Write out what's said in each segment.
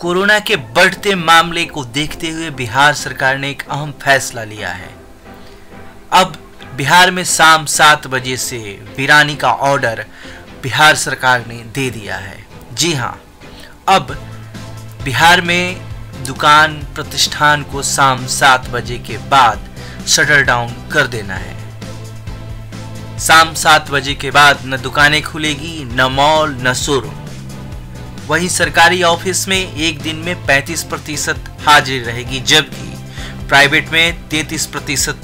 Corona के बढ़ते मामले को देखते हुए बिहार सरकार ने एक अहम फैसला लिया है। अब बिहार में शाम 7 बजे से वीरानी का ऑर्डर बिहार सरकार ने दे दिया है। जी हां, अब बिहार में दुकान प्रतिष्ठान को शाम 7 बजे के बाद शटर डाउन कर देना है। शाम 7 बजे के बाद न दुकानें खुलेगी, न मॉल, न शोरूम। वहीं सरकारी ऑफिस में एक दिन में 35% हाजिरी रहेगी, जबकि प्राइवेट में 33%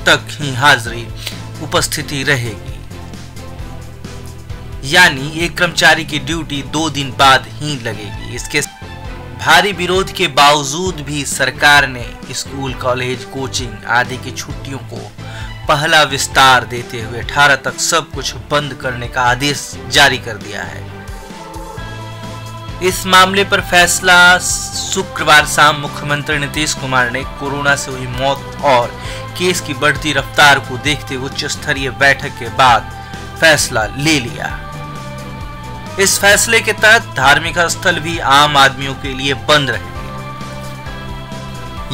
तक ही हाजिरी उपस्थिति रहेगी। यानी एक कर्मचारी की ड्यूटी 2 दिन बाद ही लगेगी। इसके भारी विरोध के बावजूद भी सरकार ने स्कूल, कॉलेज, कोचिंग आदि की छुट्टियों को पहला विस्तार देते हुए 18 तक सब कुछ बंद करने का आदेश जारी कर दिया है। इस मामले पर फैसला शुक्रवार शाम मुख्यमंत्री नीतीश कुमार ने कोरोना से हुई मौत और केस की बढ़ती रफ्तार को देखते हुए उच्च स्तरीय बैठक के बाद फैसला ले लिया। इस फैसले के तहत धार्मिक स्थल भी आम आदमियों के लिए बंद रहेंगे।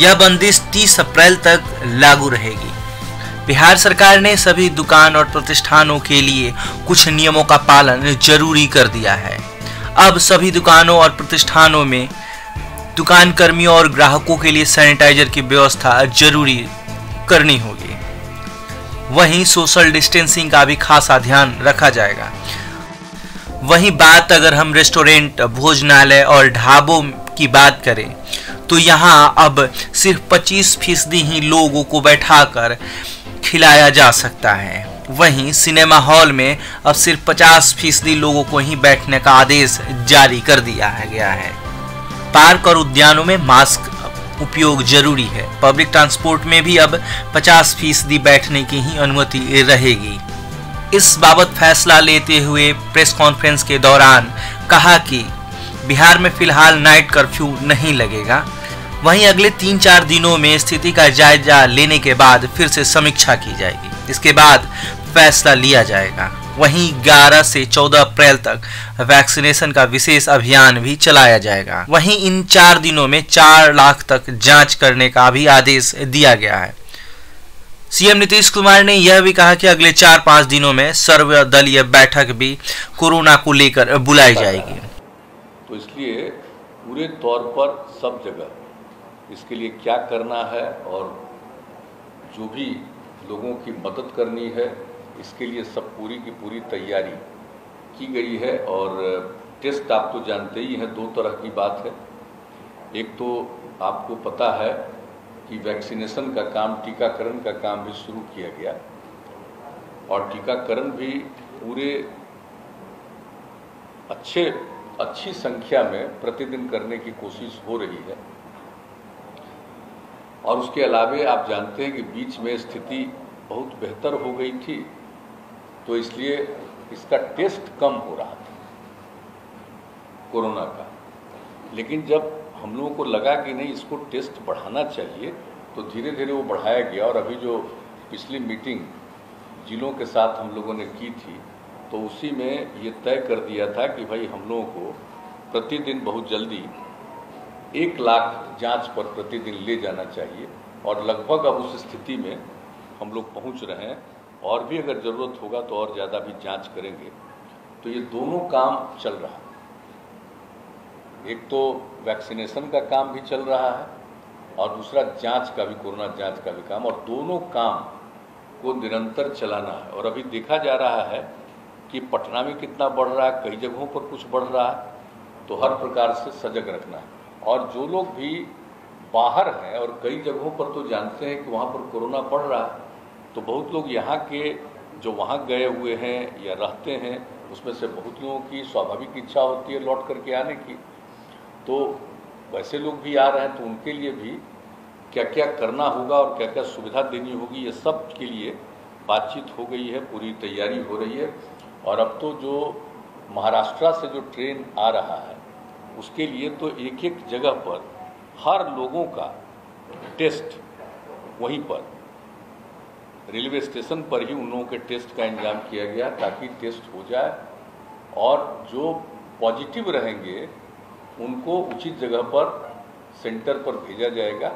यह बंदिश 30 अप्रैल तक लागू रहेगी। बिहार सरकार ने सभी दुकान और प्रतिष्ठानों के लिए कुछ नियमों का पालन जरूरी कर दिया है। अब सभी दुकानों और प्रतिष्ठानों में दुकान कर्मियों और ग्राहकों के लिए सैनिटाइजर की व्यवस्था जरूरी करनी होगी। वहीं सोशल डिस्टेंसिंग का भी खासा ध्यान रखा जाएगा। वहीं बात अगर हम रेस्टोरेंट, भोजनालय और ढाबों की बात करें तो यहां अब सिर्फ 25% ही लोगों को बैठाकर खिलाया जा सकता है। वहीं सिनेमा हॉल में अब सिर्फ 50% लोगों को ही बैठने का आदेश जारी कर दिया गया है। पार्क और उद्यानों में मास्क उपयोग जरूरी है। पब्लिक ट्रांसपोर्ट में भी अब 50% बैठने की ही अनुमति रहेगी। इस बाबत फैसला लेते हुए प्रेस कॉन्फ्रेंस के दौरान कहा कि बिहार में फिलहाल नाइट कर्फ्यू नहीं लगेगा। वहीं अगले 3-4 दिनों में स्थिति का जायजा लेने के बाद फिर से समीक्षा की जाएगी। इसके बाद फैसला लिया जाएगा। वहीं 11 से 14 अप्रैल तक वैक्सीनेशन का विशेष अभियान भी चलाया जाएगा। वहीं इन 4 दिनों में 4 लाख तक जांच करने का भी आदेश दिया गया है। सीएम नीतीश कुमार ने यह भी कहा कि अगले 4-5 दिनों में सर्वदलीय बैठक भी कोरोना को लेकर बुलाई जाएगी। तो इसलिए पूरे तौर पर सब जगह इसके लिए क्या करना है और जो भी लोगों की मदद करनी है, इसके लिए सब पूरी की पूरी तैयारी की गई है। और टेस्ट आप तो जानते ही हैं, 2 तरह की बात है। एक तो आपको पता है कि वैक्सीनेशन का काम, टीकाकरण का काम भी शुरू किया गया और टीकाकरण भी पूरे अच्छी संख्या में प्रतिदिन करने की कोशिश हो रही है। और उसके अलावे आप जानते हैं कि बीच में स्थिति बहुत बेहतर हो गई थी, तो इसलिए इसका टेस्ट कम हो रहा था कोरोना का। लेकिन जब हम लोगों को लगा कि नहीं, इसको टेस्ट बढ़ाना चाहिए, तो धीरे धीरे वो बढ़ाया गया। और अभी जो पिछली मीटिंग जिलों के साथ हम लोगों ने की थी, तो उसी में ये तय कर दिया था कि भाई हम लोगों को प्रतिदिन बहुत जल्दी 1 लाख जांच पर प्रतिदिन ले जाना चाहिए। और लगभग अब उस स्थिति में हम लोग पहुंच रहे हैं। और भी अगर ज़रूरत होगा तो और ज़्यादा भी जांच करेंगे। तो ये दोनों काम चल रहा है। एक तो वैक्सीनेशन का काम भी चल रहा है और दूसरा जांच का भी, कोरोना जांच का भी काम। और दोनों काम को निरंतर चलाना है। और अभी देखा जा रहा है कि पटना में कितना बढ़ रहा है, कई जगहों पर कुछ बढ़ रहा है, तो हर प्रकार से सजग रखना है। और जो लोग भी बाहर हैं और कई जगहों पर तो जानते हैं कि वहाँ पर कोरोना बढ़ रहा है, तो बहुत लोग यहाँ के जो वहाँ गए हुए हैं या रहते हैं, उसमें से बहुत लोगों की स्वाभाविक इच्छा होती है लौट करके आने की। तो वैसे लोग भी आ रहे हैं, तो उनके लिए भी क्या क्या करना होगा और क्या क्या सुविधा देनी होगी, ये सब के लिए बातचीत हो गई है, पूरी तैयारी हो रही है। और अब तो जो महाराष्ट्र से जो ट्रेन आ रहा है, उसके लिए तो एक एक जगह पर हर लोगों का टेस्ट वहीं पर रेलवे स्टेशन पर ही उन लोगों के टेस्ट का इंतजाम किया गया ताकि टेस्ट हो जाए। और जो पॉजिटिव रहेंगे उनको उचित जगह पर सेंटर पर भेजा जाएगा